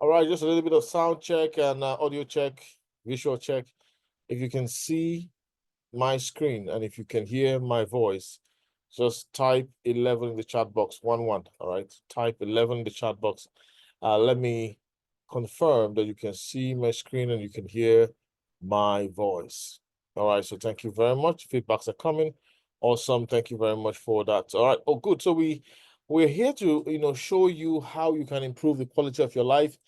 All right, just a little bit of sound check and audio check, visual check. If you can see my screen and if you can hear my voice, just type 11 in the chat box, 11, all right? Type 11 in the chat box. Let me confirm that you can see my screen and you can hear my voice. All right, so thank you very much. Feedbacks are coming. Awesome, thank you very much for that. All right, oh, good. So we're here to, show you how you can improve the quality of your life,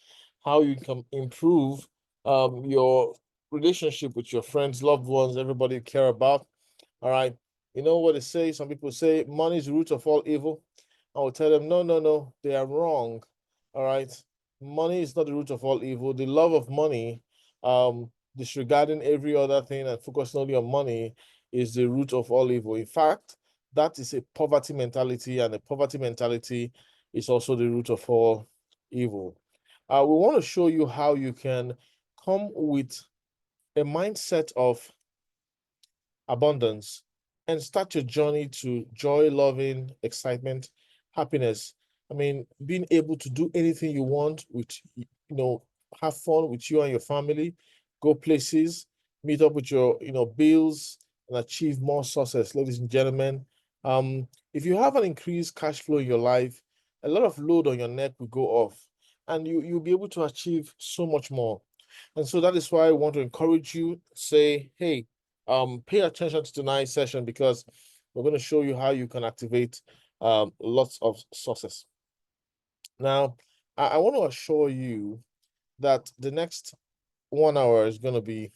how you can improve your relationship with your friends, loved ones, everybody you care about. All right. You know what they say? Some people say money is the root of all evil. I will tell them, no, no, no, they are wrong. All right. Money is not the root of all evil. The love of money, disregarding every other thing and focusing only on money is the root of all evil. In fact, that is a poverty mentality, and a poverty mentality is also the root of all evil. We want to show you how you can come with a mindset of abundance and start your journey to joy, loving, excitement, happiness. I mean, being able to do anything you want with, have fun with you and your family, go places, meet up with your, bills, and achieve more success, ladies and gentlemen. If you have an increased cash flow in your life, a lot of load on your neck will go off, and you'll be able to achieve so much more. And so that is why I want to encourage you, say, hey, pay attention to tonight's session because we're going to show you how you can activate lots of sources. Now, I want to assure you that the next 1 hour is going to be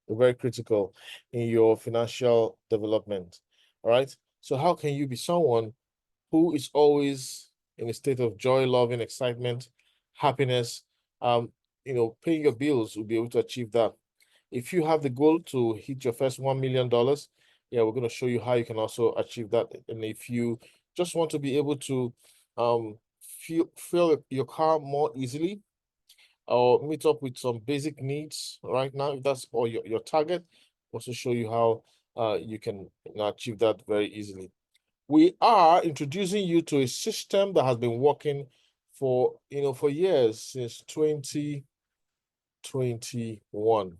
very critical in your financial development. All right. So how can you be someone who is always in a state of joy, love, and excitement, happiness? Paying your bills will be able to achieve that. If you have the goal to hit your first $1 million, yeah, we're going to show you how you can also achieve that. And if you just want to be able to fill your car more easily or meet up with some basic needs right now, if that's all your target, also show you how you can achieve that very easily. We are introducing you to a system that has been working for years, since 2021.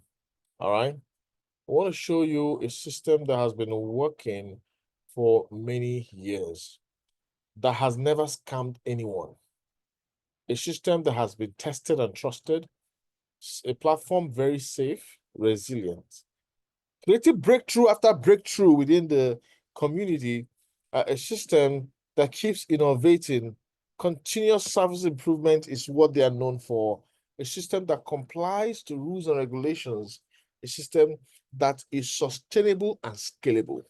All right. I want to show you a system that has been working for many years, that has never scammed anyone. A system that has been tested and trusted, a platform very safe, resilient, creating breakthrough after breakthrough within the community, a system that keeps innovating. Continuous service improvement is what they are known for. A system that complies to rules and regulations, a system that is sustainable and scalable.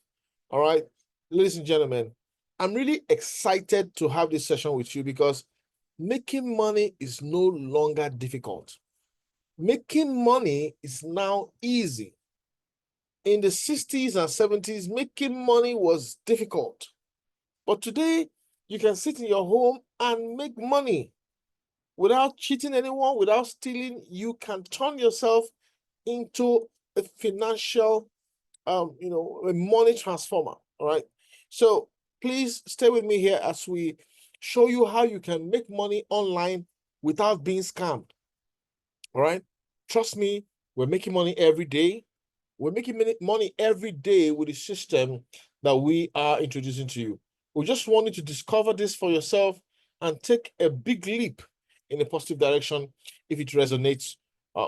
All right, ladies and gentlemen, I'm really excited to have this session with you because making money is no longer difficult. Making money is now easy. In the 60s and 70s, making money was difficult. But today, you can sit in your home and make money without cheating anyone, without stealing. You can turn yourself into a financial, a money transformer. All right. So please stay with me here as we show you how you can make money online without being scammed. All right. Trust me, we're making money every day. We're making money every day with the system that we are introducing to you. We just want you to discover this for yourself and take a big leap in a positive direction if it resonates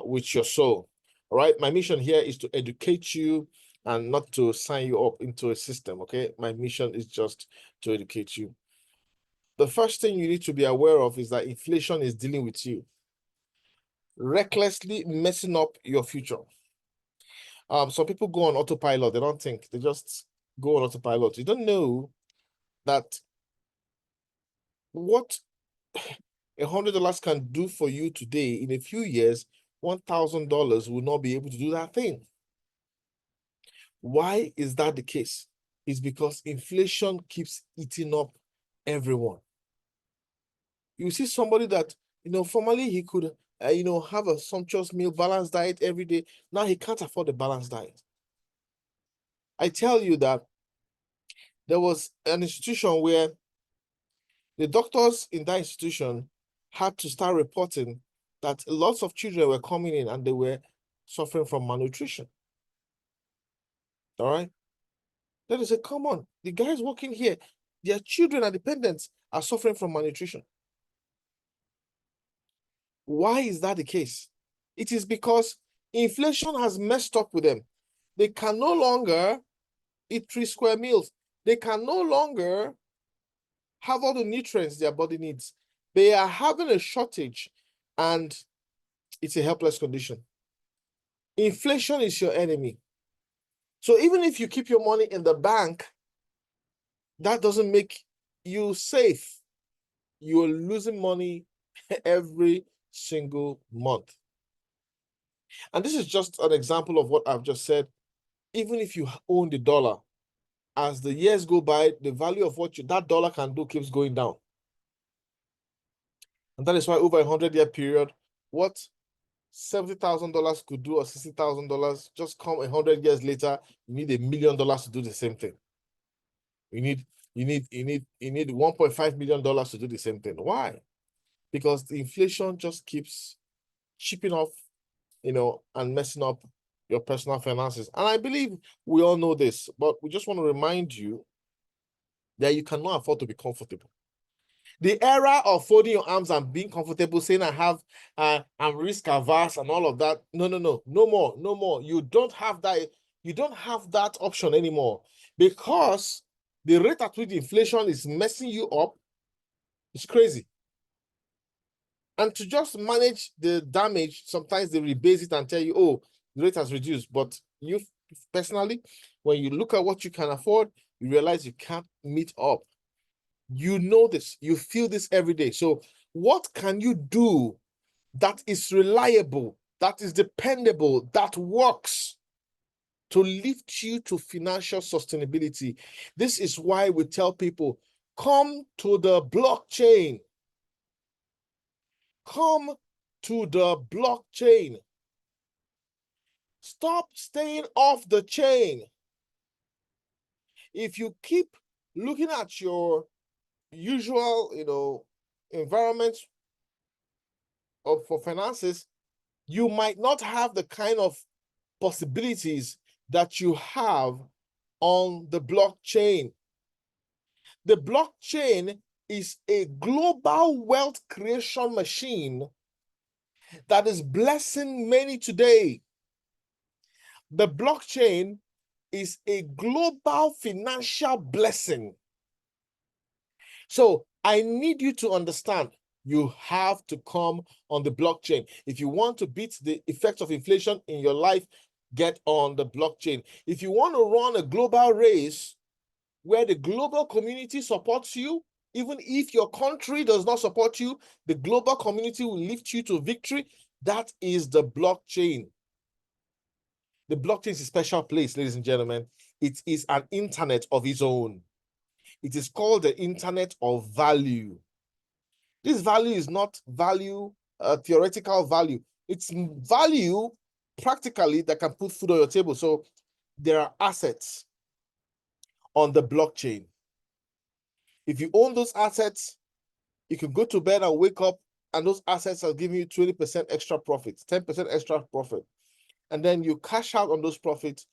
with your soul. All right. My mission here is to educate you and not to sign you up into a system. Okay. My mission is just to educate you. The first thing you need to be aware of is that inflation is dealing with you, recklessly messing up your future. Some people go on autopilot. They don't think. They just go on autopilot. You don't know that what $100 can do for you today, in a few years, $1,000 will not be able to do that thing. Why is that the case? It's because inflation keeps eating up everyone. You see somebody that, formerly he could, have a sumptuous meal, balanced diet every day. Now he can't afford a balanced diet. I tell you that there was an institution where the doctors in that institution had to start reporting that lots of children were coming in and they were suffering from malnutrition. All right. Then they said, come on, the guys working here, their children and dependents are suffering from malnutrition. Why is that the case? It is because inflation has messed up with them. They can no longer eat 3 square meals. They can no longer have all the nutrients their body needs. They are having a shortage, and it's a helpless condition. Inflation is your enemy. So even if you keep your money in the bank, that doesn't make you safe. You're losing money every single month. And this is just an example of what I've just said. Even if you own the dollar, as the years go by, the value of what that dollar can do keeps going down. And that is why over a 100-year period, what $70,000 could do or $60,000, just come 100 years later, you need $1 million to do the same thing. You need $1.5 million to do the same thing. Why? Because the inflation just keeps chipping off, and messing up your personal finances. And I believe we all know this, but we just want to remind you that you cannot afford to be comfortable. The era of folding your arms and being comfortable, saying I'm risk averse and all of that. No more. You don't have that. You don't have that option anymore, because the rate at which inflation is messing you up is crazy. And to just manage the damage, sometimes they rebase it and tell you, oh, the rate has reduced. But you personally, when you look at what you can afford, you realize you can't meet up. You know this, you feel this every day. So what can you do that is reliable, that is dependable, that works to lift you to financial sustainability? This is why we tell people, come to the blockchain. Come to the blockchain. Stop staying off the chain. If you keep looking at your usual, environment for finances, you might not have the kind of possibilities that you have on the blockchain. The blockchain is a global wealth creation machine that is blessing many today. The blockchain is a global financial blessing. So I need you to understand, you have to come on the blockchain. If you want to beat the effects of inflation in your life, get on the blockchain. If you want to run a global race where the global community supports you, even if your country does not support you, the global community will lift you to victory. That is the blockchain. The blockchain is a special place, ladies and gentlemen. It is an internet of its own. It is called the internet of value. This value is not value, theoretical value. It's value practically that can put food on your table. So there are assets on the blockchain. If you own those assets, you can go to bed and wake up, and those assets are giving you 20% extra profit, 10% extra profit. And then you cash out on those profits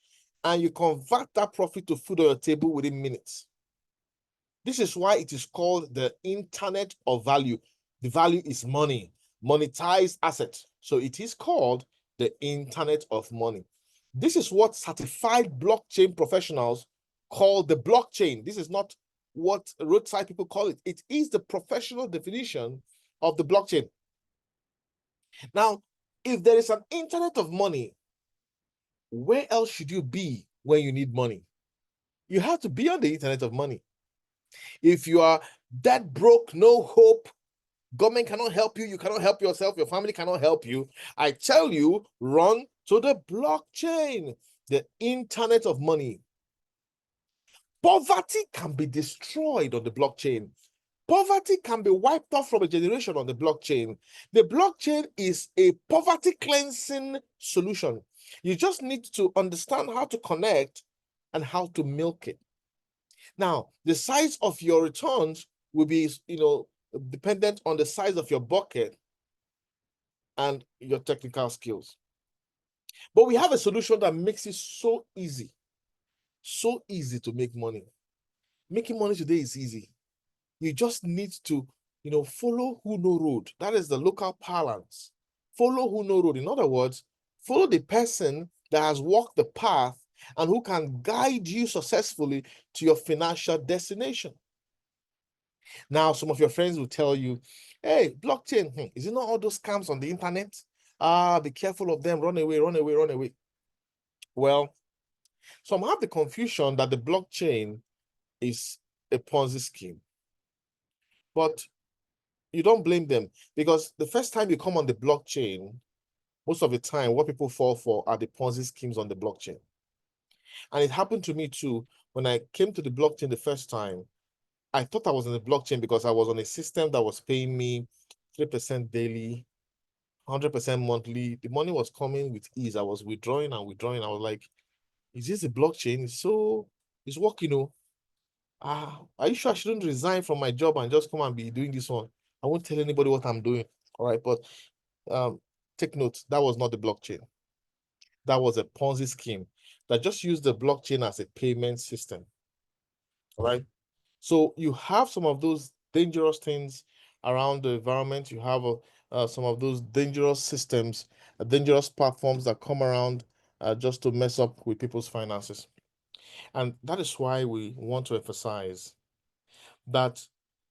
and you convert that profit to food on your table within minutes. This is why it is called the internet of value. The value is money, monetized asset. So it is called the internet of money. This is what certified blockchain professionals call the blockchain. This is not what roadside people call it. It is the professional definition of the blockchain. Now, if there is an internet of money, where else should you be when you need money? You have to be on the internet of money. If you are dead broke, no hope, government cannot help you, you cannot help yourself, your family cannot help you, I tell you, run to the blockchain, the internet of money. Poverty can be destroyed on the blockchain. Poverty can be wiped off from a generation on the blockchain. The blockchain is a poverty cleansing solution. You just need to understand how to connect and how to milk it. Now, the size of your returns will be, dependent on the size of your bucket and your technical skills. But we have a solution that makes it so easy to make money. Making money today is easy. You just need to, follow who know road. That is the local parlance. Follow who know road. In other words, follow the person that has walked the path and who can guide you successfully to your financial destination. Now, some of your friends will tell you, hey, blockchain, is it not all those scams on the internet? Be careful of them. Run away, run away, run away. Well, some have the confusion that the blockchain is a Ponzi scheme. But you don't blame them, because the first time you come on the blockchain, most of the time, what people fall for are the Ponzi schemes on the blockchain. And it happened to me too. When I came to the blockchain the first time, I thought I was on the blockchain because I was on a system that was paying me 3% daily, 100% monthly. The money was coming with ease. I was withdrawing and withdrawing. I was like, is this a blockchain? It's working. Are you sure I shouldn't resign from my job and just come and be doing this one? I won't tell anybody what I'm doing. All right, but take note, that was not the blockchain. That was a Ponzi scheme that just used the blockchain as a payment system. All right. So you have some of those dangerous things around the environment. You have some of those dangerous systems, dangerous platforms that come around just to mess up with people's finances. And that is why we want to emphasize that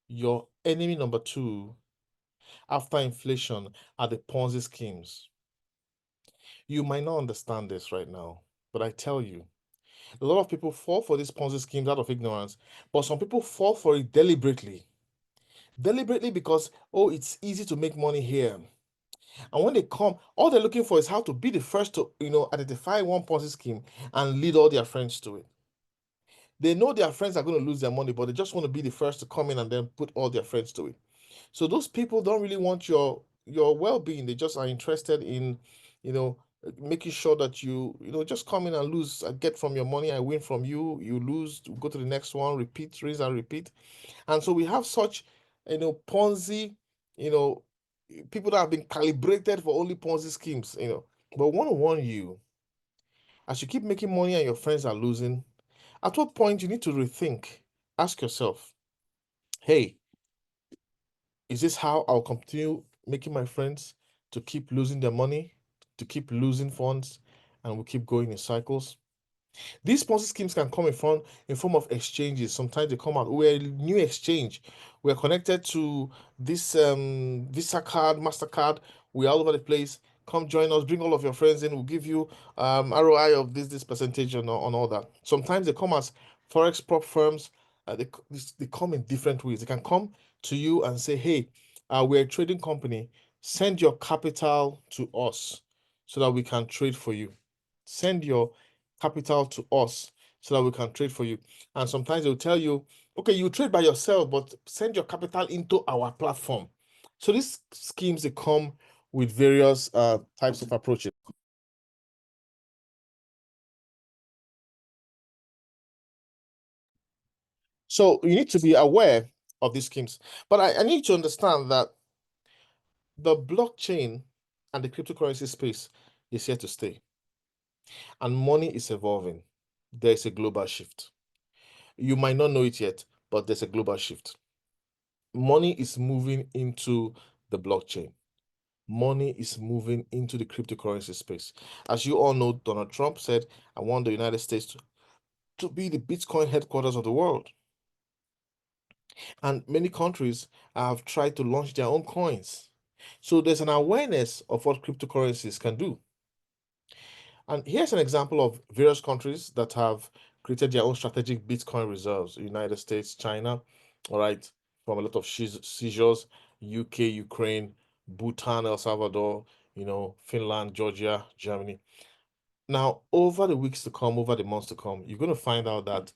your enemy number two after inflation are the Ponzi schemes. You might not understand this right now, but I tell you, a lot of people fall for these Ponzi schemes out of ignorance, but some people fall for it deliberately. Deliberately because, oh, it's easy to make money here. And when they come, all they're looking for is how to be the first to, identify one Ponzi scheme and lead all their friends to it. They know their friends are going to lose their money, but they just want to be the first to come in and then put all their friends to it. So those people don't really want your well-being. They just are interested in, making sure that you just come in and lose. I get from your money, I win from you, you lose, go to the next one, repeat, rinse and repeat. And so we have such, Ponzi, people that have been calibrated for only Ponzi schemes, But I want to warn you, as you keep making money and your friends are losing, at what point you need to rethink, ask yourself, hey, is this how I'll continue making my friends to keep losing their money, to keep losing funds, and we keep going in cycles? These Ponzi schemes can come in form of exchanges. Sometimes they come out. We're a new exchange. We're connected to this Visa card, MasterCard. We're all over the place. Come join us. Bring all of your friends in. We'll give you ROI of this percentage on all that. Sometimes they come as forex prop firms. They come in different ways. They can come to you and say, "Hey, we're a trading company. Send your capital to us so that we can trade for you. Send your capital to us so that we can trade for you." And sometimes they'll tell you, okay, you trade by yourself, but send your capital into our platform. So these schemes, they come with various types of approaches. So you need to be aware of these schemes. But I need to understand that the blockchain and the cryptocurrency space is here to stay. And money is evolving. There is a global shift. You might not know it yet, but there's a global shift. Money is moving into the blockchain. Money is moving into the cryptocurrency space. As you all know, Donald Trump said, I want the United States to be the Bitcoin headquarters of the world. And many countries have tried to launch their own coins. So there's an awareness of what cryptocurrencies can do. And here's an example of various countries that have created their own strategic Bitcoin reserves: United States, China, all right, from a lot of seizures, UK, Ukraine, Bhutan, El Salvador, Finland, Georgia, Germany. Now, over the weeks to come, over the months to come, you're going to find out that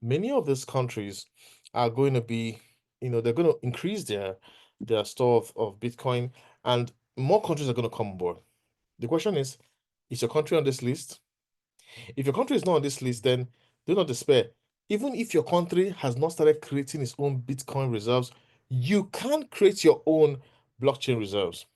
many of these countries are going to be, they're going to increase their store of Bitcoin, and more countries are going to come on board. The question is your country on this list? If your country is not on this list, then do not despair. Even if your country has not started creating its own Bitcoin reserves, you can create your own blockchain reserves.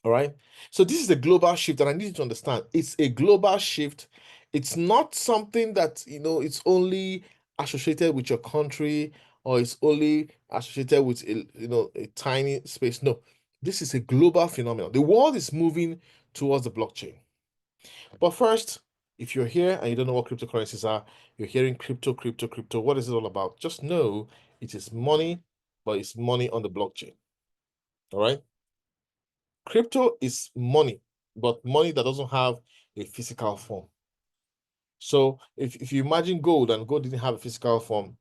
All right. So this is a global shift, and I need you to understand it's a global shift. It's not something that, it's only associated with your country, or it's only associated with a tiny space. No, this is a global phenomenon. The world is moving towards the blockchain. But first, if you're here and you don't know what cryptocurrencies are, you're hearing crypto, crypto, crypto. What is it all about? Just know it is money, but it's money on the blockchain. All right. Crypto is money, but money that doesn't have a physical form. So if you imagine gold, and gold didn't have a physical form,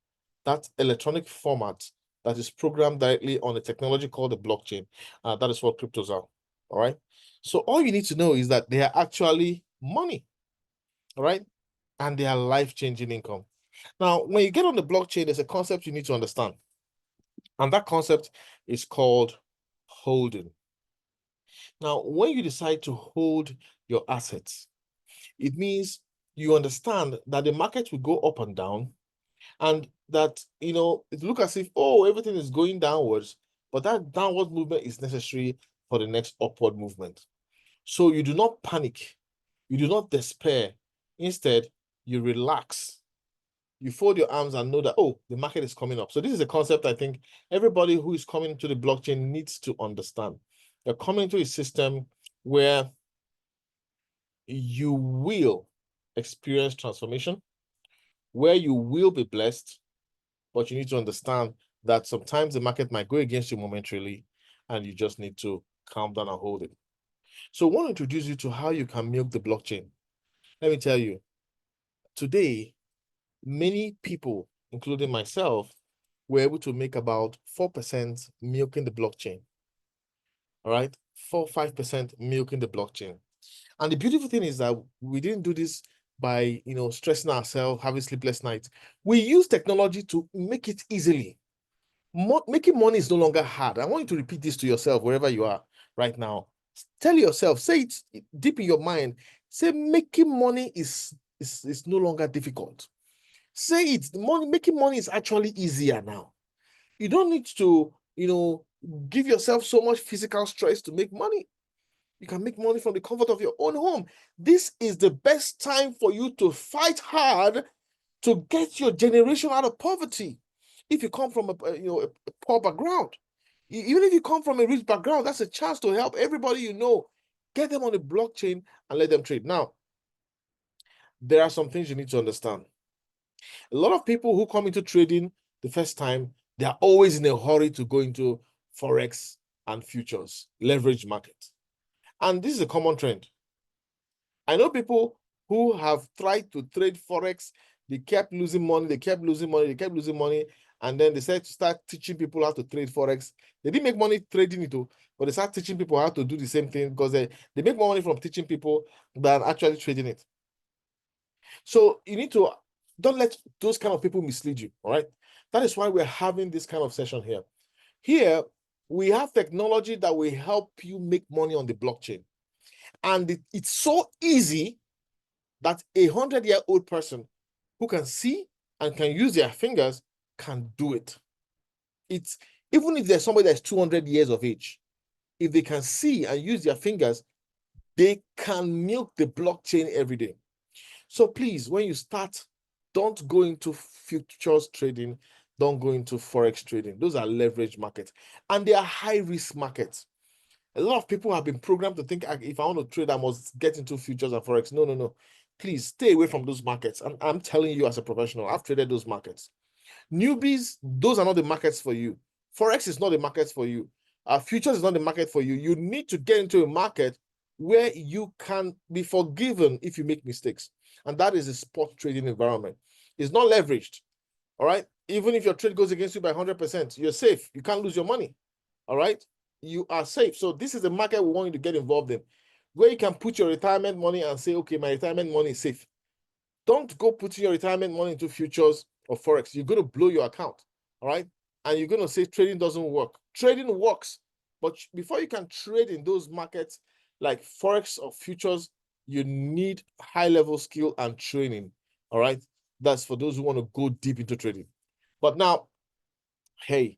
that electronic format that is programmed directly on a technology called the blockchain, that is what cryptos are. All right. So all you need to know is that they are actually money. All right. And they are life-changing income. Now, when you get on the blockchain, there's a concept you need to understand. And that concept is called holding. Now, when you decide to hold your assets, it means you understand that the market will go up and down, and that, it looks as if, oh, everything is going downwards, but that downward movement is necessary for the next upward movement. So you do not panic. You do not despair. Instead, you relax. You fold your arms and know that, oh, the market is coming up. So this is a concept I think everybody who is coming to the blockchain needs to understand. You're coming to a system where you will experience transformation, where you will be blessed, but you need to understand that sometimes the market might go against you momentarily, and you just need to calm down and hold it. So I want to introduce you to how you can milk the blockchain. Let me tell you, today, many people, including myself, were able to make about 4% milking the blockchain. All right, 4-5% milking the blockchain. And the beautiful thing is that we didn't do this by, stressing ourselves, having sleepless nights. We use technology to make it easily. Making money is no longer hard. I want you to repeat this to yourself wherever you are right now. Tell yourself, say it deep in your mind. Say making money is no longer difficult. Say it. Making money is actually easier now. You don't need to, give yourself so much physical stress to make money. You can make money from the comfort of your own home. This is the best time for you to fight hard to get your generation out of poverty. If you come from a poor background, even if you come from a rich background, that's a chance to help everybody get them on the blockchain and let them trade. Now, there are some things you need to understand. A lot of people who come into trading the first time, they are always in a hurry to go into Forex and futures, leverage market. And this is a common trend. I know people who have tried to trade Forex, they kept losing money, they kept losing money, and then they said to start teaching people how to trade Forex. They didn't make money trading it, but they start teaching people how to do the same thing because they make more money from teaching people than actually trading it. So you need to, don't let those kind of people mislead you, all right? That is why we're having this kind of session here. Here, we have technology that will help you make money on the blockchain. And it's so easy that a 100-year-old person who can see and can use their fingers can do it. It's even if there's somebody that's 200 years of age, if they can see and use their fingers, they can milk the blockchain every day. So please, when you start, don't go into futures trading, don't go into Forex trading. Those are leverage markets, and they are high-risk markets. A lot of people have been programmed to think, if I want to trade, I must get into futures and Forex. No, no, no. Please stay away from those markets. And I'm telling you as a professional, I've traded those markets. Newbies, those are not the markets for you. Forex is not the market for you. Futures is not the market for you. You need to get into a market where you can be forgiven if you make mistakes. And that is a spot trading environment. It's not leveraged. All right. Even if your trade goes against you by 100%, you're safe. You can't lose your money. All right. You are safe. So this is the market we want you to get involved in, where you can put your retirement money and say, okay, my retirement money is safe. Don't go putting your retirement money into futures or Forex. You're going to blow your account. All right. And you're going to say trading doesn't work. Trading works. But before you can trade in those markets like Forex or futures, you need high-level skill and training. All right. That's for those who want to go deep into trading. But now, hey,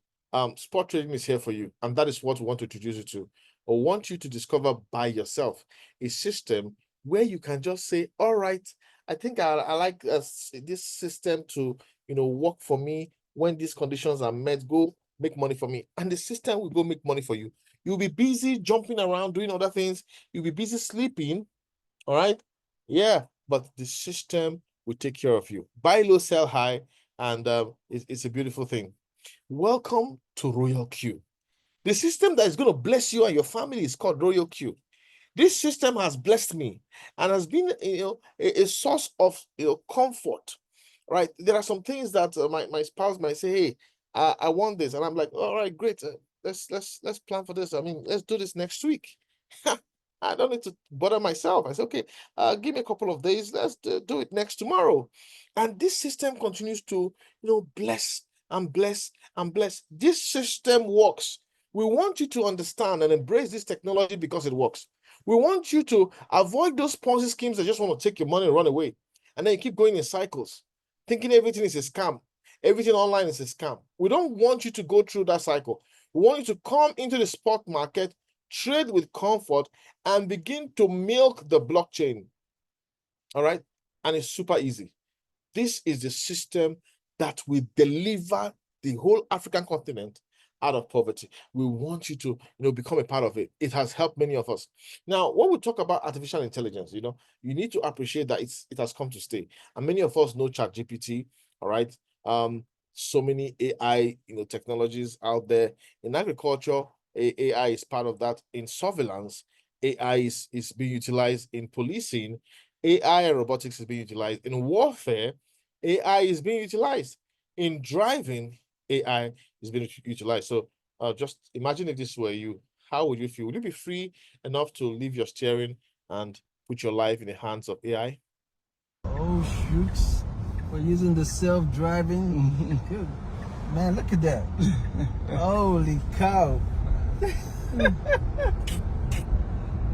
spot trading is here for you, and that is what we want to introduce you to. Or want you to discover by yourself a system where you can just say, all right, I think I like this system to work for me when these conditions are met. Go make money for me, and the system will go make money for you. You'll be busy jumping around doing other things. You'll be busy sleeping. All right, yeah, but the system will take care of you. Buy low, sell high, and it's a beautiful thing. Welcome to Royal Q. The system that is going to bless you and your family is called Royal Q. This system has blessed me and has been, a source of, comfort, right? There are some things that my spouse might say, hey, I want this. And I'm like, all right, great. Let's plan for this. I mean, let's do this next week. I don't need to bother myself. I say, okay, give me a couple of days. Let's do it next tomorrow. And this system continues to, bless and bless and bless. This system works. We want you to understand and embrace this technology because it works. We want you to avoid those Ponzi schemes that just want to take your money and run away. And then you keep going in cycles, thinking everything is a scam. Everything online is a scam. We don't want you to go through that cycle. We want you to come into the spot market, trade with comfort, and begin to milk the blockchain. All right? And it's super easy. This is the system that will deliver the whole African continent out of poverty. We want you to, become a part of it. It has helped many of us. Now, when we talk about artificial intelligence, you need to appreciate that it has come to stay. And many of us know ChatGPT, all right? So many AI, technologies out there. In agriculture, AI is part of that. In surveillance, AI is being utilized. In policing, AI and robotics is being utilized. In warfare, AI is being utilized. In driving, AI is being utilized. So just imagine if this were you, how would you feel? Would you be free enough to leave your steering and put your life in the hands of AI? Oh, shoots. We're using the self-driving. Good. Man, look at that. Holy cow.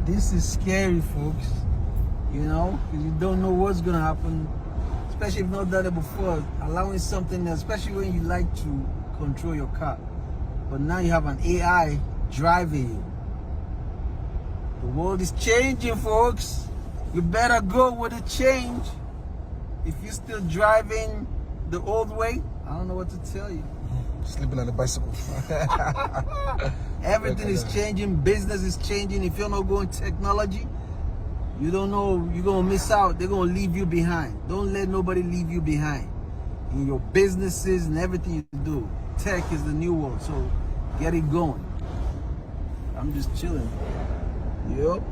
This is scary, folks. Because you don't know what's going to happen. Especially if you've not done it before. Allowing something, especially when you like to control your car. But now you have an AI driving you. The world is changing, folks. You better go with the change. If you're still driving the old way, I don't know what to tell you. Sleeping on the bicycle. Everything is changing. Business is changing. If you're not going technology, you don't know, you're going to miss out. They're going to leave you behind. Don't let nobody leave you behind. In your businesses and everything you do, tech is the new world. So get it going. I'm just chilling. Yep.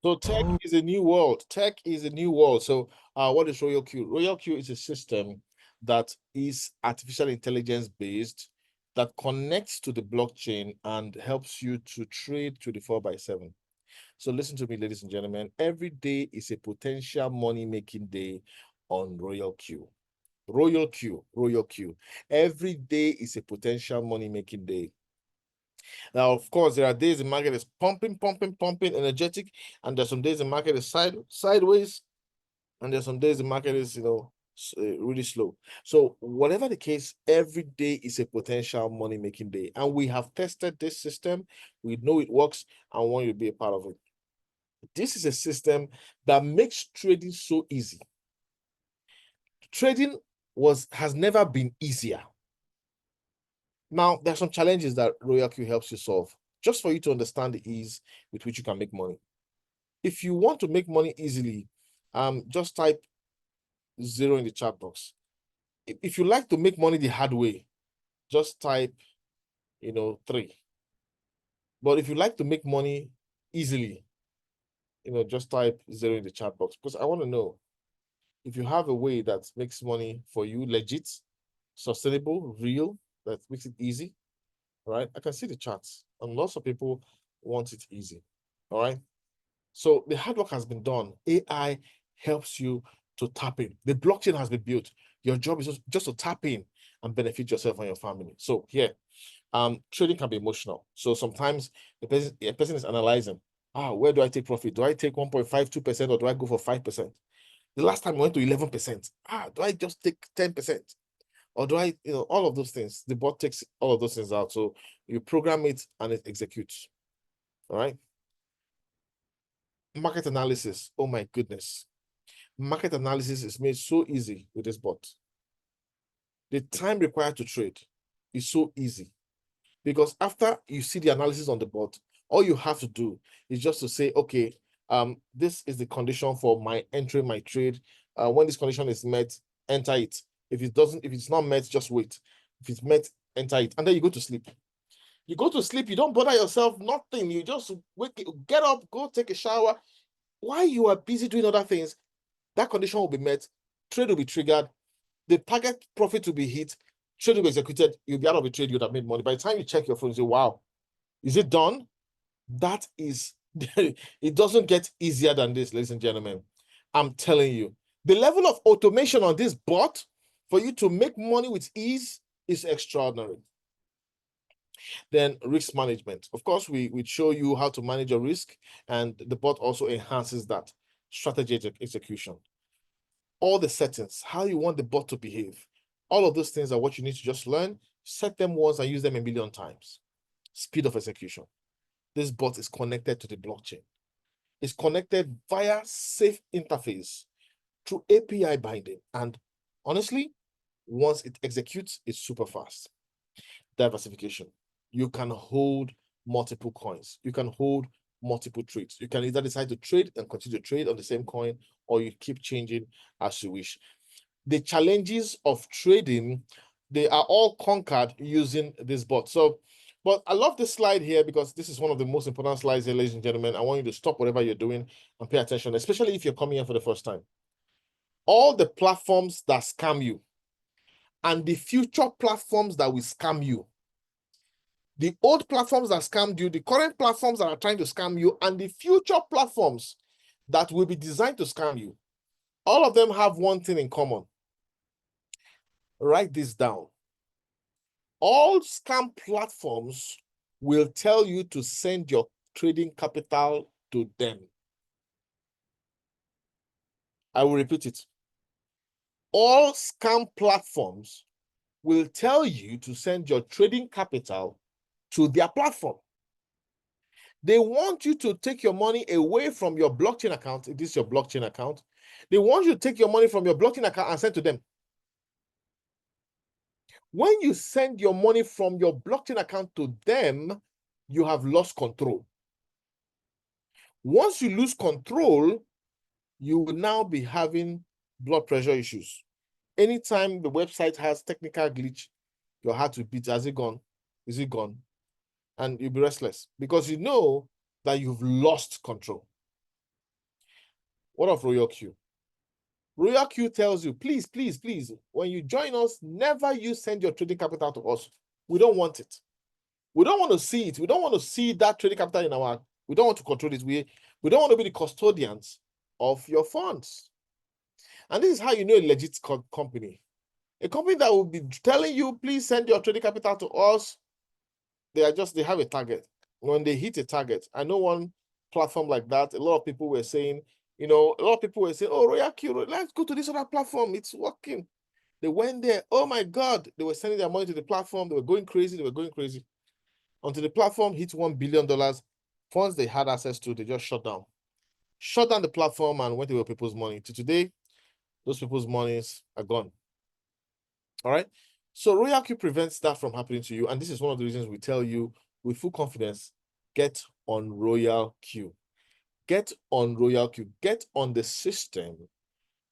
So tech is a new world. Tech is a new world. So what is Royal Q? Royal Q is a system that is artificial intelligence based, that connects to the blockchain and helps you to trade 24/7. So listen to me, ladies and gentlemen. Every day is a potential money-making day on Royal Q. Royal Q, Royal Q. Every day is a potential money-making day. Now, of course, there are days the market is pumping, energetic, and there's some days the market is sideways, and there's some days the market is, really slow. So whatever the case, every day is a potential money-making day. And we have tested this system. We know it works and want you to be a part of it. This is a system that makes trading so easy. Trading has never been easier. Now, there are some challenges that Royal Q helps you solve, just for you to understand the ease with which you can make money. If you want to make money easily, just type 0 in the chat box. If you like to make money the hard way, just type, 3. But if you like to make money easily, just type 0 in the chat box, because I want to know if you have a way that makes money for you, legit, sustainable, real, that makes it easy. All right, I can see the charts, and lots of people want it easy. All right, so the hard work has been done. AI helps you to tap in. The blockchain has been built. Your job is just to tap in and benefit yourself and your family. So here, trading can be emotional. So sometimes the person is analyzing, where do I take profit? Do I take 1.52% or do I go for 5%? The last time I went to 11%. Do I just take 10%? Or do I, all of those things? The bot takes all of those things out. So you program it and it executes. All right. Market analysis. Oh my goodness. Market analysis is made so easy with this bot. The time required to trade is so easy, because after you see the analysis on the bot, all you have to do is just to say, okay, this is the condition for my entering my trade. When this condition is met, enter it. If it's not met, just wait. If it's met, enter it, and then you go to sleep. You go to sleep, you don't bother yourself, nothing. You just get up, go take a shower. While you are busy doing other things, that condition will be met, trade will be triggered, the target profit will be hit, trade will be executed, you'll be out of the trade, you'd have made money. By the time you check your phone, you say, wow, is it done? That is, it doesn't get easier than this, ladies and gentlemen. I'm telling you. The level of automation on this bot for you to make money with ease is extraordinary. Then risk management. Of course, we show you how to manage your risk, and the bot also enhances that strategy execution. All the settings, how you want the bot to behave. All of those things are what you need to just learn, set them once and use them a million times. Speed of execution. This bot is connected to the blockchain. It's connected via safe interface through API binding. And honestly, once it executes, it's super fast. Diversification. You can hold multiple coins. You can hold multiple trades. You can either decide to trade and continue to trade on the same coin, or you keep changing as you wish. The challenges of trading, they are all conquered using this bot. So, but I love this slide here because this is one of the most important slides here, ladies and gentlemen. I want you to stop whatever you're doing and pay attention, especially if you're coming here for the first time. All the platforms that scam you and the future platforms that will scam you, the old platforms that scammed you, the current platforms that are trying to scam you, and the future platforms that will be designed to scam you, all of them have one thing in common. Write this down. All scam platforms will tell you to send your trading capital to them. I will repeat it. All scam platforms will tell you to send your trading capital to their platform. They want you to take your money away from your blockchain account. It is your blockchain account. They want you to take your money from your blockchain account and send to them. When you send your money from your blockchain account to them, you have lost control. Once you lose control, you will now be having blood pressure issues. Anytime the website has technical glitch, your heart will beat. Has it gone? Is it gone? And you'll be restless because you know that you've lost control. What of Royal Q? Royal Q tells you, please, please, please, when you join us, never you send your trading capital to us. We don't want it. We don't want to see it. We don't want to see that trading capital in our, we don't want to control it. We don't want to be the custodians of your funds. And this is how you know a legit company. A company that will be telling you, please send your trading capital to us. They have a target. When they hit a target, I know one platform like that, a lot of people were saying, oh, Royal Q, let's go to this other platform. It's working. They went there. Oh my God. They were sending their money to the platform. They were going crazy. Until the platform hit $1 billion. Funds they had access to, they just shut down. Shut down the platform and went away with people's money. To today, those people's monies are gone. All right. So Royal Q prevents that from happening to you. And this is one of the reasons we tell you with full confidence, get on Royal Q. Get on Royal Q. Get on the system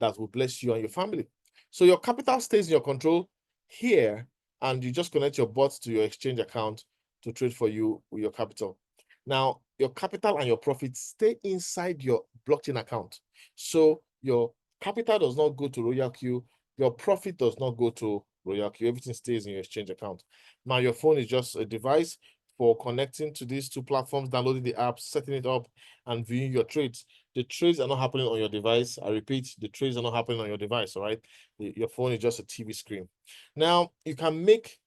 that will bless you and your family. So your capital stays in your control here, and you just connect your bot to your exchange account to trade for you with your capital. Now, your capital and your profits stay inside your blockchain account. So your capital does not go to Royal Q. Your profit does not go to Royal Q. Everything stays in your exchange account. Now, your phone is just a device for connecting to these two platforms, downloading the app, setting it up, and viewing your trades. The trades are not happening on your device. I repeat, the trades are not happening on your device, all right? Your phone is just a TV screen. Now, you can make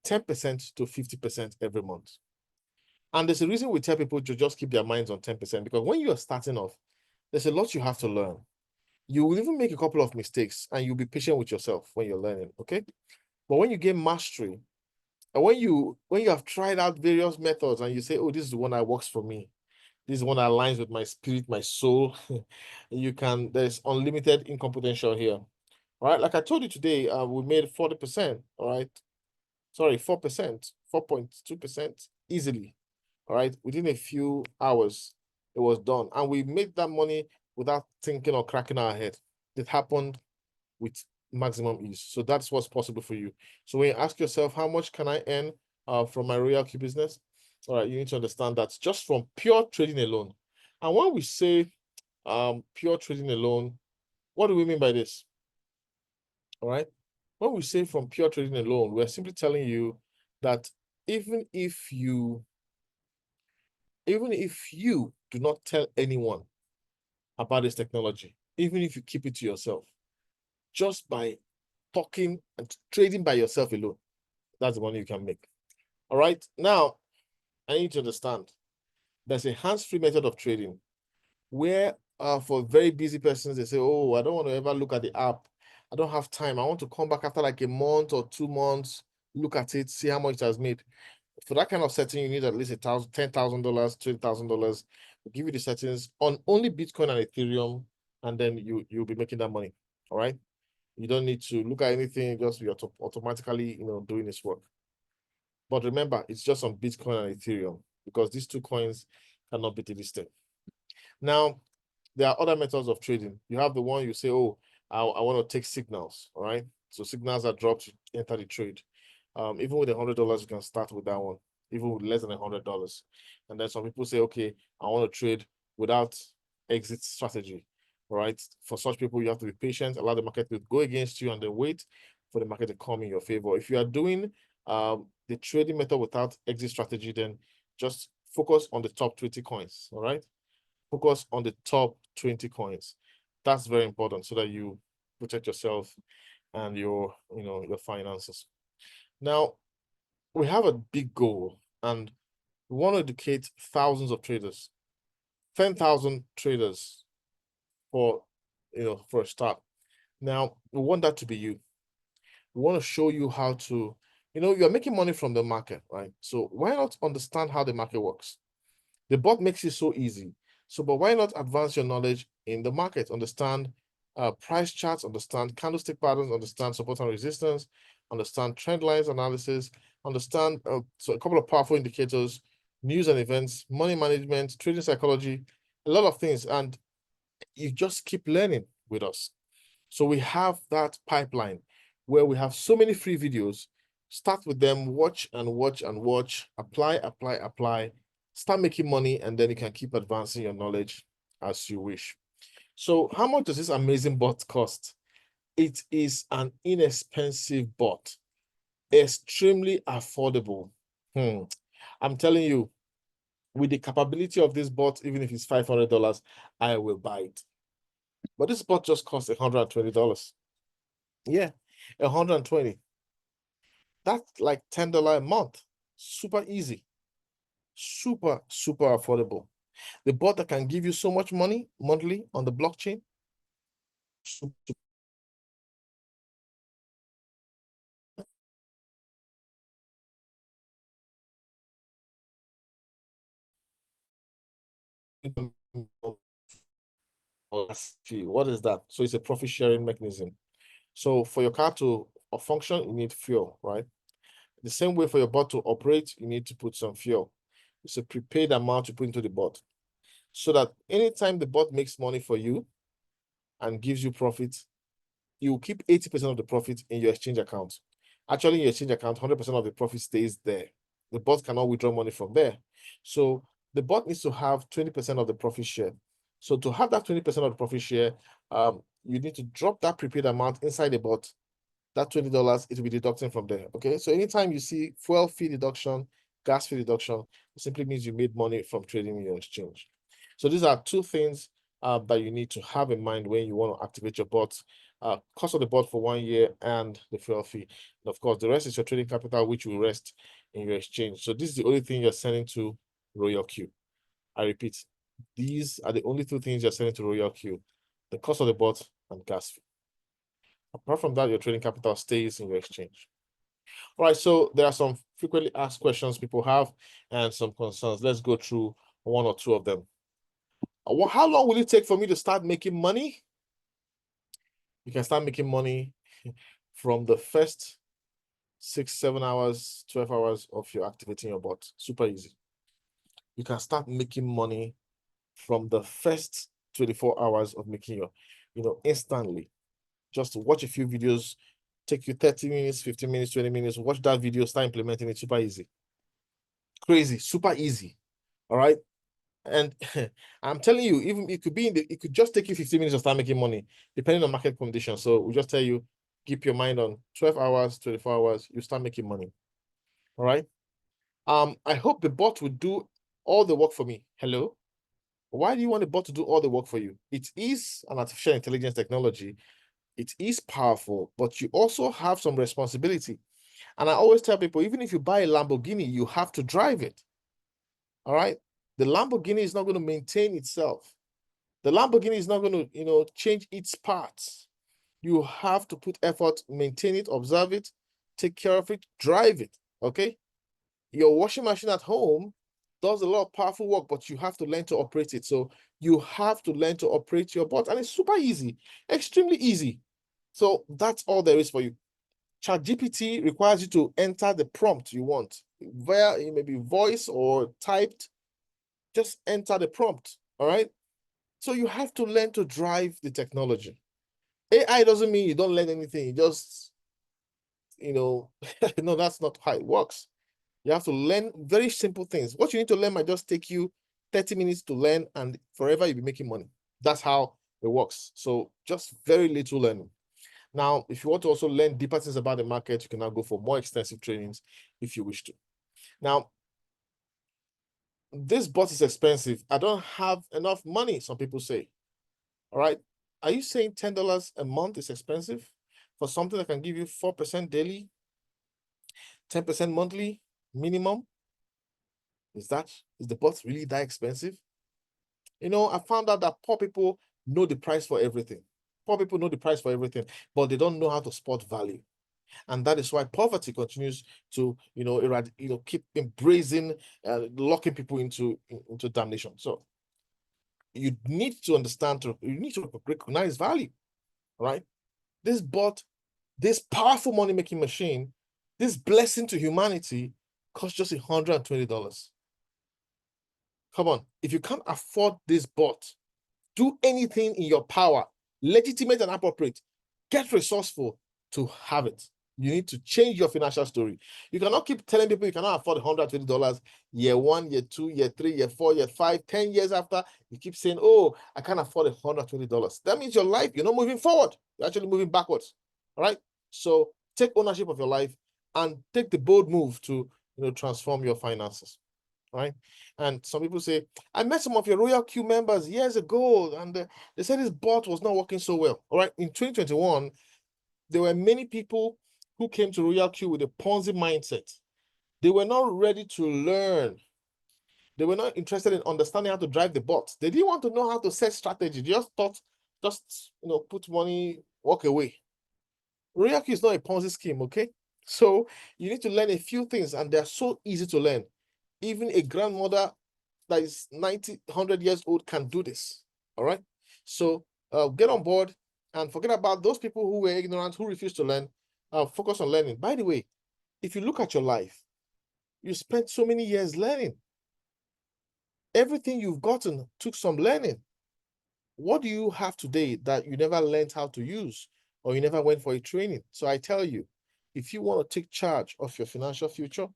10% to 50% every month. And there's a reason we tell people to just keep their minds on 10%, because when you're starting off, there's a lot you have to learn. You will even make a couple of mistakes, and you'll be patient with yourself when you're learning, okay? But when you gain mastery, and when you have tried out various methods and you say, oh, this is the one that works for me, this is one that aligns with my spirit, my soul, there's unlimited income potential here. All right, like I told you today, we made 40%, all right? Sorry, 4%, 4.2% easily, all right? Within a few hours, it was done. And we made that money without thinking or cracking our head. It happened with maximum ease. So that's what's possible for you. So when you ask yourself, how much can I earn from my Royal Q business? All right, you need to understand that just from pure trading alone. And when we say pure trading alone, what do we mean by this? All right. When we say from pure trading alone, we're simply telling you that even if you do not tell anyone about this technology, even if you keep it to yourself, just by talking and trading by yourself alone, that's the money you can make. All right. Now, I need to understand there's a hands-free method of trading where for very busy persons, they say, oh, I don't want to ever look at the app. I don't have time. I want to come back after like a month or 2 months, look at it, see how much it has made. For that kind of setting, you need at least $10,000, $20,000. We'll give you the settings on only Bitcoin and Ethereum, and then you'll be making that money. All right. You don't need to look at anything, just be automatically, doing this work. But remember, it's just on Bitcoin and Ethereum because these two coins cannot be delisted. Now, there are other methods of trading. You have the one you say, oh, I want to take signals, all right? So signals are dropped to enter the trade. Even with $100, you can start with that one, even with less than $100. And then some people say, okay, I want to trade without exit strategy, all right? For such people, you have to be patient, allow the market to go against you, and then wait for the market to come in your favor. If you are doing the trading method without exit strategy, then just focus on the top 20 coins, all right? Focus on the top 20 coins. That's very important so that you protect yourself and your finances. Now, we have a big goal and we want to educate thousands of traders, 10,000 traders for a start. Now, we want that to be you. We want to show you how to, you're making money from the market, right? So why not understand how the market works? The bot makes it so easy. So, but why not advance your knowledge in the market? Understand price charts, understand candlestick patterns, understand support and resistance, understand trend lines analysis, understand so a couple of powerful indicators, news and events, money management, trading psychology, a lot of things. And you just keep learning with us. So we have that pipeline where we have so many free videos. Start with them, watch and watch and watch, apply, start making money, and then you can keep advancing your knowledge as you wish. So how much does this amazing bot cost? It is an inexpensive bot, extremely affordable. I'm telling you, with the capability of this bot, even if it's $500, I will buy it. But this bot just costs $120. Yeah, $120. That's like $10 a month. Super easy. Super affordable. The bot that can give you so much money monthly on the blockchain. What is that? So it's a profit sharing mechanism. So for your car to function, you need fuel, right? The same way for your bot to operate, you need to put some fuel. It's a prepaid amount you put into the bot. So that anytime the bot makes money for you and gives you profit, you will keep 80% of the profit in your exchange account. Actually, in your exchange account, 100% of the profit stays there. The bot cannot withdraw money from there. So the bot needs to have 20% of the profit share. So to have that 20% of the profit share, you need to drop that prepaid amount inside the bot. That $20, it will be deducting from there. Okay. So anytime you see fuel fee deduction, gas fee deduction, it simply means you made money from trading in your exchange. So these are two things that you need to have in mind when you want to activate your bot. Cost of the bot for 1 year and the fuel fee. And of course, the rest is your trading capital, which will rest in your exchange. So this is the only thing you're sending to Royal Q. I repeat, these are the only two things you're sending to Royal Q. The cost of the bot and gas fee. Apart from that, your trading capital stays in your exchange. All right, so there are some frequently asked questions people have and some concerns. Let's go through one or two of them. How long will it take for me to start making money? You can start making money from the first 6, 7 hours, 12 hours of you activating your bot. Super easy. You can start making money from the first 24 hours of making your, instantly. Just watch a few videos, take you 30 minutes, 15 minutes, 20 minutes, watch that video, start implementing it. Super easy. Crazy, super easy. All right. And I'm telling you, even it could just take you 15 minutes to start making money, depending on market conditions. So we just tell you, keep your mind on 12 hours, 24 hours, you start making money. All right. I hope the bot will do all the work for me. Hello. Why do you want the bot to do all the work for you? It is an artificial intelligence technology. It is powerful, but you also have some responsibility. And I always tell people, even if you buy a Lamborghini, you have to drive it. All right. The Lamborghini is not going to maintain itself. The Lamborghini is not going to, change its parts. You have to put effort, maintain it, observe it, take care of it, drive it. Okay. Your washing machine at home does a lot of powerful work, but you have to learn to operate it. So you have to learn to operate your bot, and it's super easy, extremely easy. So that's all there is for you. ChatGPT requires you to enter the prompt you want via maybe voice or typed. Just enter the prompt. All right. So you have to learn to drive the technology. AI doesn't mean you don't learn anything. You just, no, that's not how it works. You have to learn very simple things. What you need to learn might just take you 30 minutes to learn, and forever you'll be making money. That's how it works. So just very little learning. Now, if you want to also learn deeper things about the market, you can now go for more extensive trainings if you wish to. Now, this bot is expensive. I don't have enough money, some people say. All right. Are you saying $10 a month is expensive for something that can give you 4% daily, 10% monthly minimum? Is the bot really that expensive? I found out that poor people know the price for everything. Poor people know the price for everything, but they don't know how to spot value. And that is why poverty continues to, keep embracing, locking people into damnation. So you need to understand, you need to recognize value, right? This bot, this powerful money-making machine, this blessing to humanity costs just $120. Come on, if you can't afford this bot, do anything in your power, legitimate and appropriate, get resourceful to have it. You need to change your financial story. You cannot keep telling people you cannot afford $120 year 1, year 2, year 3, year 4, year 5, 10 years after. You keep saying, oh, I can't afford $120. That means your life, you're not moving forward. You're actually moving backwards. All right. So take ownership of your life and take the bold move to transform your finances. Right. And some people say, I met some of your Royal Q members years ago, and they said this bot was not working so well. All right. In 2021, there were many people who came to Royal Q with a Ponzi mindset. They were not ready to learn. They were not interested in understanding how to drive the bot. They didn't want to know how to set strategy. They just thought, put money, walk away. Royal Q is not a Ponzi scheme, okay? So you need to learn a few things, and they're so easy to learn. Even a grandmother that is 90, 100 years old can do this. All right. So get on board and forget about those people who were ignorant, who refused to learn. Focus on learning. By the way, if you look at your life, you spent so many years learning. Everything you've gotten took some learning. What do you have today that you never learned how to use, or you never went for a training? So I tell you, if you want to take charge of your financial future,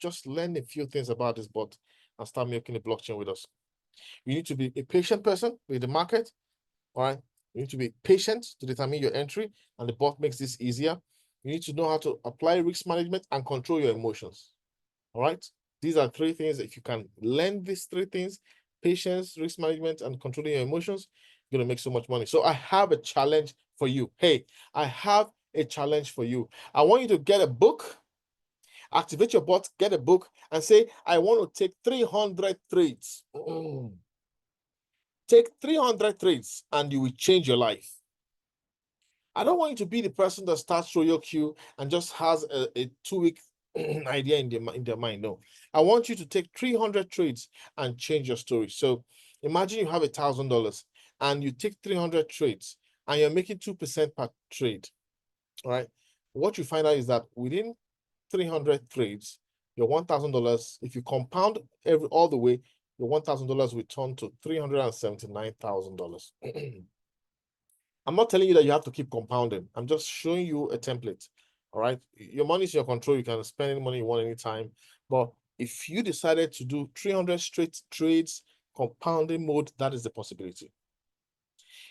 just learn a few things about this bot and start making a blockchain with us. You need to be a patient person with the market. All right. You need to be patient to determine your entry, and the bot makes this easier. You need to know how to apply risk management and control your emotions. All right. These are 3 things. If you can learn these 3 things, patience, risk management, and controlling your emotions, you're going to make so much money. So I have a challenge for you. Hey, I have a challenge for you. I want you to get a book, activate your bot, get a book, and say, I want to take 300 trades. Take 300 trades and you will change your life. I don't want you to be the person that starts Royal Q and just has a 2-week idea in their mind. No, I want you to take 300 trades and change your story. So imagine you have $1,000 and you take 300 trades and you're making 2% per trade. All right. What you find out is that within 300 trades, your $1,000, if you compound all the way, your $1,000 will turn to $379,000. I'm not telling you that you have to keep compounding. I'm just showing you a template. All right. Your money is in your control. You can spend any money you want anytime. But if you decided to do 300 straight trades, compounding mode, that is the possibility.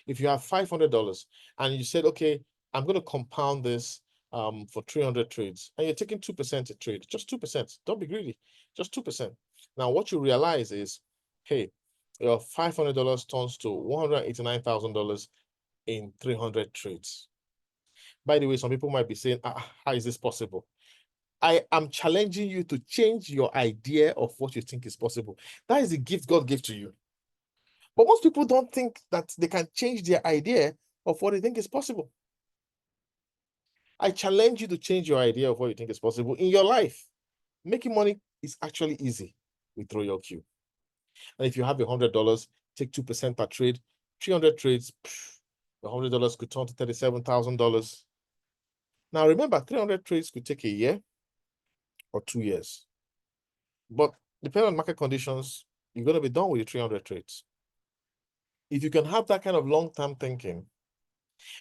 If you have $500 and you said, okay, I'm going to compound this for 300 trades, and you're taking 2% a trade, just 2%. Don't be greedy, just 2%. Now, what you realize is, hey, your $500 turns to $189,000 in 300 trades. By the way, some people might be saying, how is this possible? I am challenging you to change your idea of what you think is possible. That is the gift God gave to you. But most people don't think that they can change their idea of what they think is possible. I challenge you to change your idea of what you think is possible in your life. Making money is actually easy with Royal Q. And if you have $100, take 2% per trade, 300 trades, the $100 could turn to $37,000. Now remember, 300 trades could take a year or 2 years. But depending on market conditions, you're going to be done with your 300 trades. If you can have that kind of long-term thinking,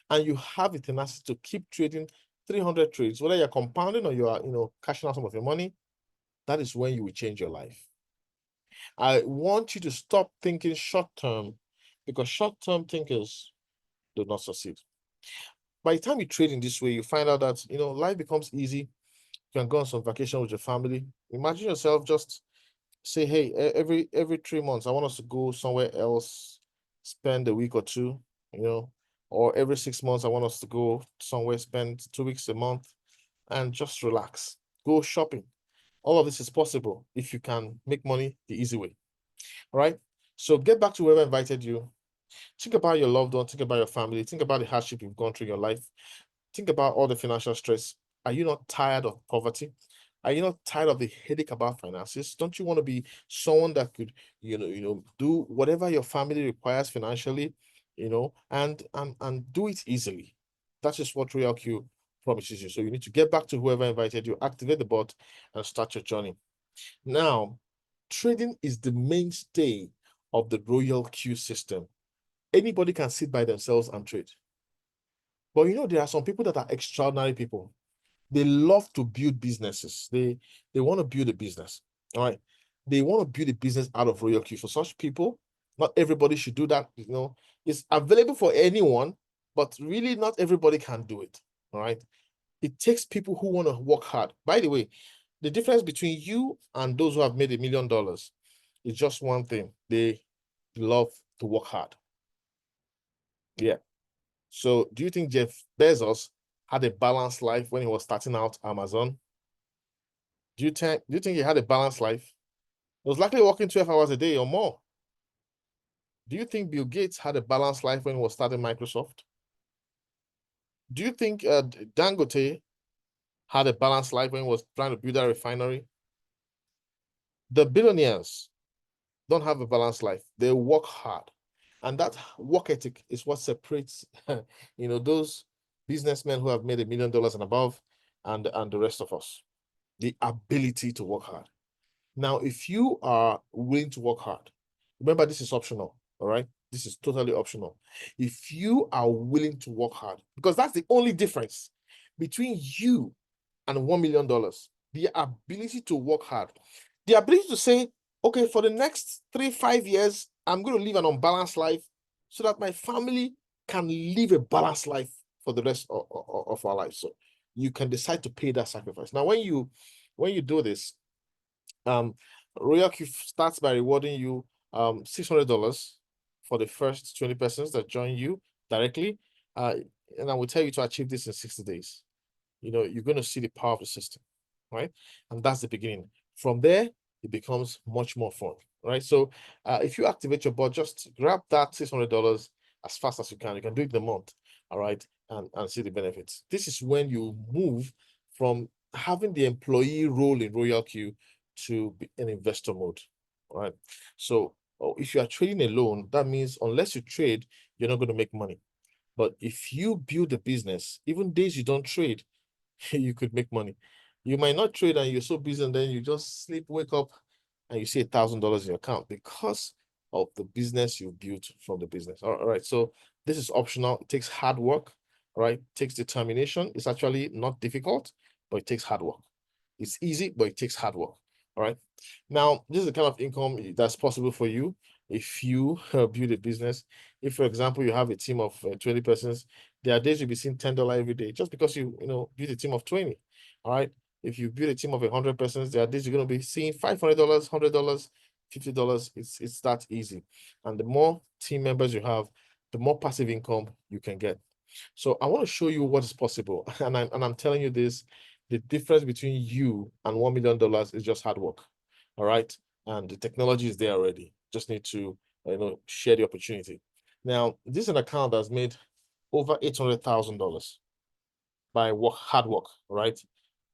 and you have the tenacity to keep trading 300 trades, whether you're compounding or you are, cashing out some of your money, that is when you will change your life. I want you to stop thinking short-term, because short-term thinkers do not succeed. By the time you trade in this way, you find out that, life becomes easy. You can go on some vacation with your family. Imagine yourself just say, hey, every 3 months, I want us to go somewhere else, spend a week or two, or every 6 months, I want us to go somewhere, spend 2 weeks a month, and just relax, go shopping. All of this is possible if you can make money the easy way. All right. So get back to whoever invited you. Think about your loved one, think about your family, think about the hardship you've gone through in your life. Think about all the financial stress. Are you not tired of poverty? Are you not tired of the headache about finances? Don't you want to be someone that could, do whatever your family requires financially, and do it easily? That's just what Royal Q promises you. So you need to get back to whoever invited you, activate the bot, and start your journey. Now, trading is the mainstay of the Royal Q system. Anybody can sit by themselves and trade. But there are some people that are extraordinary people. They love to build businesses. They want to build a business. All right. They want to build a business out of Royal Q. For such people, not everybody should do that. It's available for anyone, but really not everybody can do it. All right. It takes people who want to work hard. By the way, the difference between you and those who have made $1 million is just one thing. They love to work hard. Yeah. So do you think Jeff Bezos had a balanced life when he was starting out Amazon? Do you think he had a balanced life? He was likely working 12 hours a day or more. Do you think Bill Gates had a balanced life when he was starting Microsoft? Do you think Dangote had a balanced life when he was trying to build a refinery? The billionaires don't have a balanced life. They work hard. And that work ethic is what separates, those businessmen who have made $1 million and above and the rest of us. The ability to work hard. Now, if you are willing to work hard, remember this is optional, all right? This is totally optional. If you are willing to work hard, because that's the only difference between you and $1 million, the ability to work hard, the ability to say, okay, for the next 3-5 years, I'm going to live an unbalanced life so that my family can live a balanced life for the rest of our life. So you can decide to pay that sacrifice. Now, when you do this, Royal Q starts by rewarding you $600 for the first 20 persons that join you directly. And I will tell you to achieve this in 60 days. You're going to see the power of the system, right? And that's the beginning. From there, it becomes much more fun. right? So if you activate your bot, just grab that $600 as fast as you can. You can do it in a month, all right, and see the benefits. This is when you move from having the employee role in RoyalQ to be an investor mode, all right? So if you are trading alone, that means unless you trade, you're not going to make money. But if you build a business, even days you don't trade, you could make money. You might not trade and you're so busy, and then you just sleep, wake up, and you see $1,000 in your account because of the business you built from the business. All right. So this is optional. It takes hard work, right? It takes determination. It's actually not difficult, but it takes hard work. It's easy, but it takes hard work. All right. Now, this is the kind of income that's possible for you if you build a business. If, for example, you have a team of 20 persons, there are days you'll be seeing $10 every day just because you build a team of 20. All right. If you build a team of 100 persons, there are days you're going to be seeing $500, $100, $50. It's that easy. And the more team members you have, the more passive income you can get. So I want to show you what is possible. And I'm telling you this, the difference between you and $1 million is just hard work. All right. And the technology is there already. Just need to share the opportunity. Now, this is an account that's made over $800,000 by hard work, right?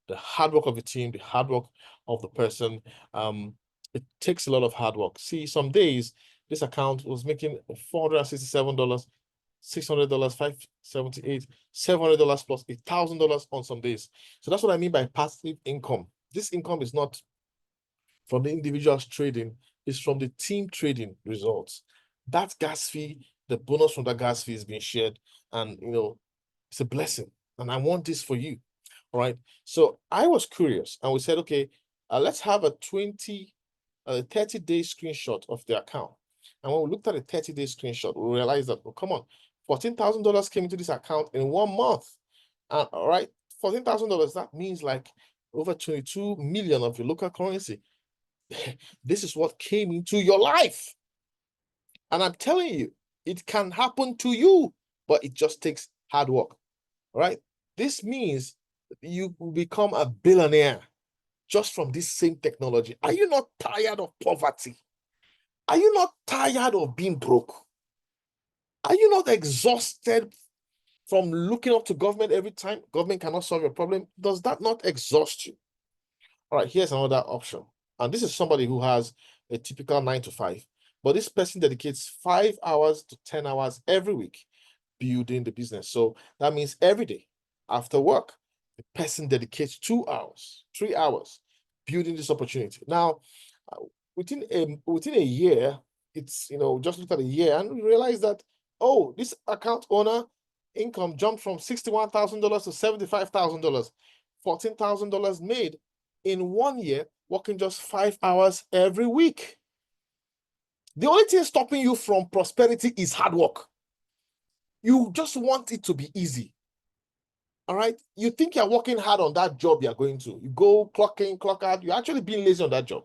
The hard work of the team, the hard work of the person. It takes a lot of hard work. See, some days this account was making $467, $600, $578, $700 plus $1,000 on some days. So that's what I mean by passive income. This income is not from the individuals trading, it's from the team trading results. That gas fee, the bonus from that gas fee is being shared, and it's a blessing. And I want this for you. All right. So I was curious, and we said, okay, let's have a 30-day screenshot of the account. And when we looked at a 30-day screenshot, we realized that, well, come on, $14,000 came into this account in 1 month. All right, $14,000, that means like over 22 million of your local currency. This is what came into your life. And I'm telling you, it can happen to you, but it just takes hard work. All right. This means you will become a billionaire just from this same technology. Are you not tired of poverty? Are you not tired of being broke? Are you not exhausted from looking up to government every time government cannot solve your problem? Does that not exhaust you? All right, here's another option. And this is somebody who has a typical 9 to 5, but this person dedicates 5 hours to 10 hours every week building the business. So that means every day after work, the person dedicates 2 hours, 3 hours building this opportunity. Now, within a year, it's just look at a year and realize that, oh, this account owner income jumped from $61,000 to $75,000, $14,000 made in 1 year, working just 5 hours every week. The only thing stopping you from prosperity is hard work. You just want it to be easy. All right. You think you're working hard on that job you're going to. You go clock in, clock out. You're actually being lazy on that job.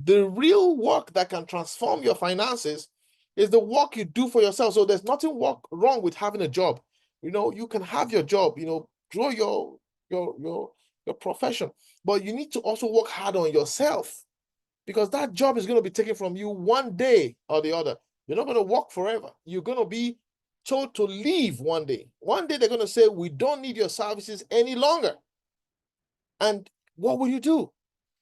The real work that can transform your finances is the work you do for yourself. So there's nothing wrong with having a job. You can have your job, grow your profession, but you need to also work hard on yourself, because that job is going to be taken from you one day or the other. You're not going to work forever. You're going to be told to leave one day. One day they're going to say, we don't need your services any longer. And what will you do?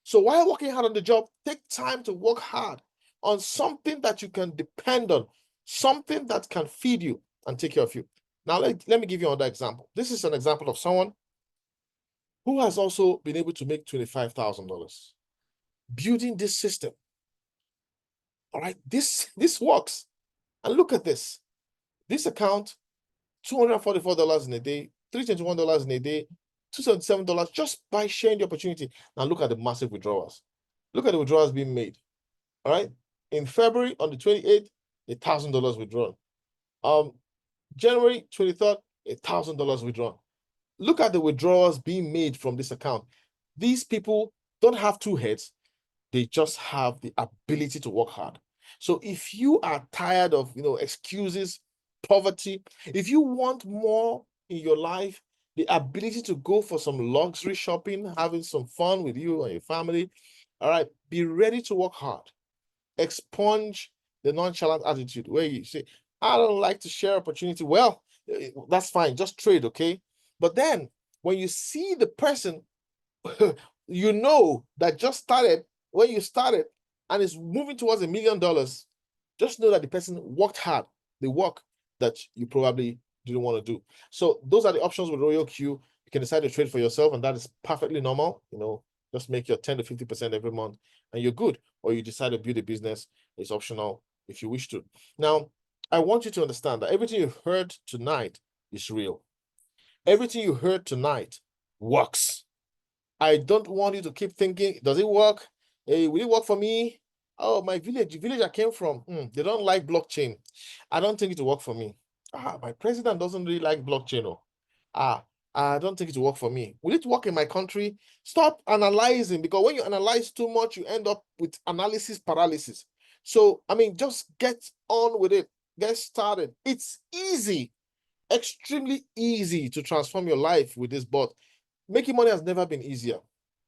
So while working hard on the job, take time to work hard on something that you can depend on, something that can feed you and take care of you. Now, let me give you another example. This is an example of someone who has also been able to make $25,000 building this system. All right, this works. And look at this. This account, $244 in a day, $321 in a day, $277 just by sharing the opportunity. Now look at the massive withdrawals. Look at the withdrawals being made. All right. In February on the 28th, $1,000 withdrawn. January 23rd, $1,000 withdrawn. Look at the withdrawals being made from this account. These people don't have two heads. They just have the ability to work hard. So if you are tired of excuses, poverty, if you want more in your life, the ability to go for some luxury shopping, having some fun with you and your family, all right, be ready to work hard. expunge the nonchalant attitude where you say, I don't like to share opportunity. Well, that's fine. Just trade, okay? But then when you see the person, you know that just started when you started and is moving towards $1 million, just know that the person worked hard. The work that you probably didn't want to do. So those are the options with Royal Q. You can decide to trade for yourself, and that is perfectly normal. Just make your 10 to 50% every month, and you're good. Or you decide to build a business. It's optional if you wish to. Now, I want you to understand that everything you heard tonight is real. Everything you heard tonight works. I don't want you to keep thinking, does it work? Hey, will it work for me? Oh, my village, the village I came from, they don't like blockchain. I don't think it will work for me. My president doesn't really like blockchain. I don't think it will work for me. Will it work in my country? Stop analyzing, because when you analyze too much, you end up with analysis paralysis. So, just get on with it. Get started. It's easy, extremely easy to transform your life with this bot. Making money has never been easier.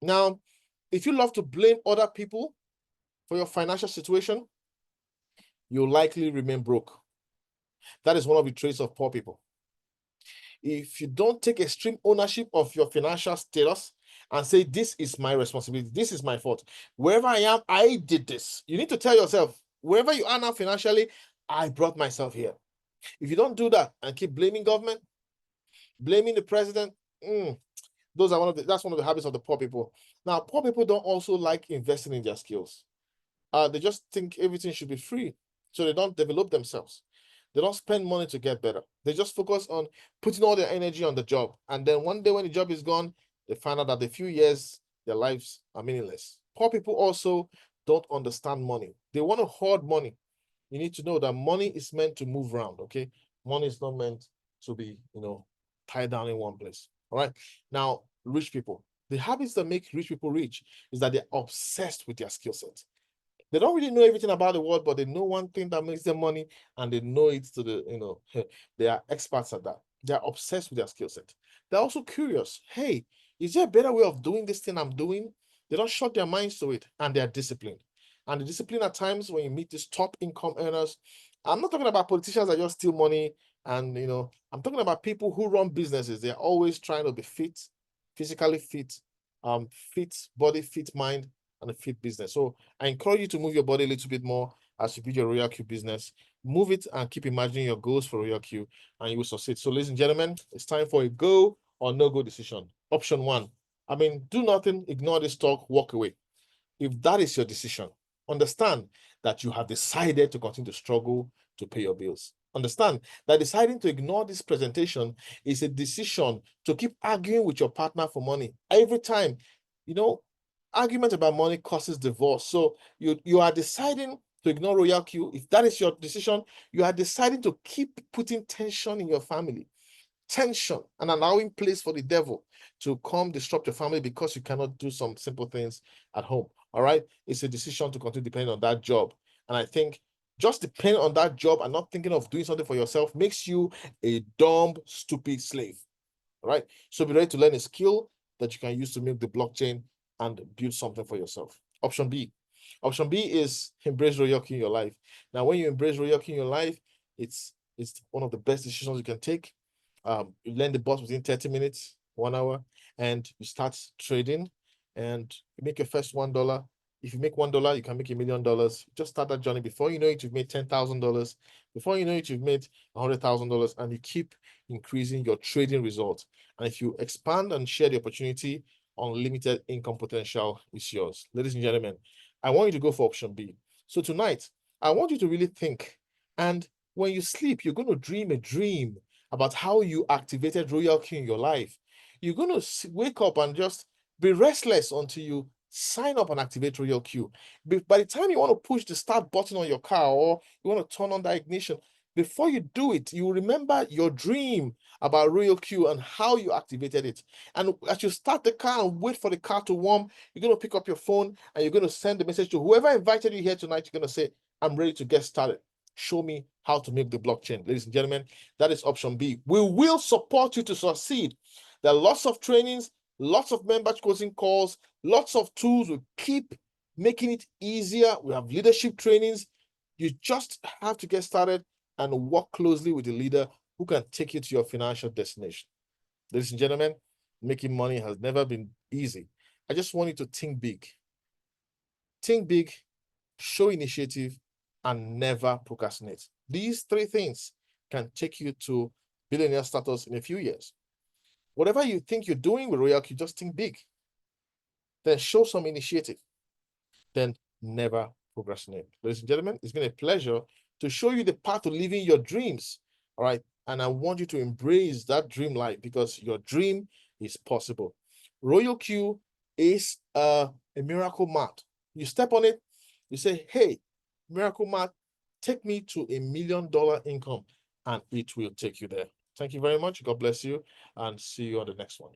Now, if you love to blame other people for your financial situation, you'll likely remain broke. That is one of the traits of poor people. If you don't take extreme ownership of your financial status and say, this is my responsibility, this is my fault, wherever I am, I did this. You need to tell yourself, wherever you are now financially, I brought myself here. If you don't do that and keep blaming government, blaming the president, that's one of the habits of the poor people. Now, poor people don't also like investing in their skills. They just think everything should be free, so they don't develop themselves. They don't spend money to get better. They just focus on putting all their energy on the job. And then one day when the job is gone, they find out that a few years, their lives are meaningless. Poor people also don't understand money. They want to hoard money. You need to know that money is meant to move around, okay? Money is not meant to be, tied down in one place. All right. Now, rich people. The habits that make rich people rich is that they're obsessed with their skill set. They don't really know everything about the world, but they know one thing that makes them money, and they know it to the, they are experts at that. They're obsessed with their skill set. They're also curious. Hey, is there a better way of doing this thing I'm doing? They don't shut their minds to it, and they're disciplined. And the discipline at times when you meet these top income earners, I'm not talking about politicians that just steal money. And, I'm talking about people who run businesses. They're always trying to be fit, physically fit, fit body, fit mind, and a fit business. So I encourage you to move your body a little bit more as you build your Royal Q business. Move it and keep imagining your goals for Royal Q, and you will succeed. So, ladies and gentlemen, it's time for a go or no go decision. Option one, do nothing, ignore this talk, walk away. If that is your decision, understand that you have decided to continue to struggle to pay your bills. Understand that deciding to ignore this presentation is a decision to keep arguing with your partner for money. Every time, argument about money causes divorce. So you are deciding to ignore Royal Q. If that is your decision, you are deciding to keep putting tension in your family. Tension and allowing place for the devil to come disrupt your family because you cannot do some simple things at home. All right. It's a decision to continue depending on that job. And I think just depending on that job and not thinking of doing something for yourself makes you a dumb, stupid slave. All right. So be ready to learn a skill that you can use to milk the blockchain and build something for yourself. Option B. Option B is embrace Royal Q in your life. Now, when you embrace Royal Q in your life, it's one of the best decisions you can take. You learn the bots within 30 minutes, 1 hour, and you start trading and you make your first $1. If you make $1, you can make $1 million. Just start that journey. Before you know it, you've made $10,000. Before you know it, you've made $100,000, and you keep increasing your trading results. And if you expand and share the opportunity, unlimited income potential is yours. Ladies and gentlemen, I want you to go for option B. So tonight, I want you to really think. And when you sleep, you're going to dream a dream about how you activated Royal Q in your life. You're going to wake up and just be restless until you sign up and activate Royal Q. By the time you want to push the start button on your car or you want to turn on the ignition, before you do it, you remember your dream about Royal Q and how you activated it. And as you start the car and wait for the car to warm, you're going to pick up your phone and you're going to send the message to whoever invited you here tonight. You're going to say, I'm ready to get started. Show me how to make the blockchain. Ladies and gentlemen, that is option B. We will support you to succeed. There are lots of trainings, lots of member coaching calls, lots of tools. We keep making it easier. We have leadership trainings. You just have to get started and work closely with a leader who can take you to your financial destination. Ladies and gentlemen, making money has never been easy. I just want you to think big. Think big, show initiative, and never procrastinate. These three things can take you to billionaire status in a few years. Whatever you think you're doing with Royal Q, just think big. Then show some initiative. Then never procrastinate. Ladies and gentlemen, it's been a pleasure to show you the path to living your dreams. All right. And I want you to embrace that dream life because your dream is possible. Royal Q is a miracle mat. You step on it, you say, hey, miracle mat, take me to $1 million income, and it will take you there. Thank you very much. God bless you, and see you on the next one.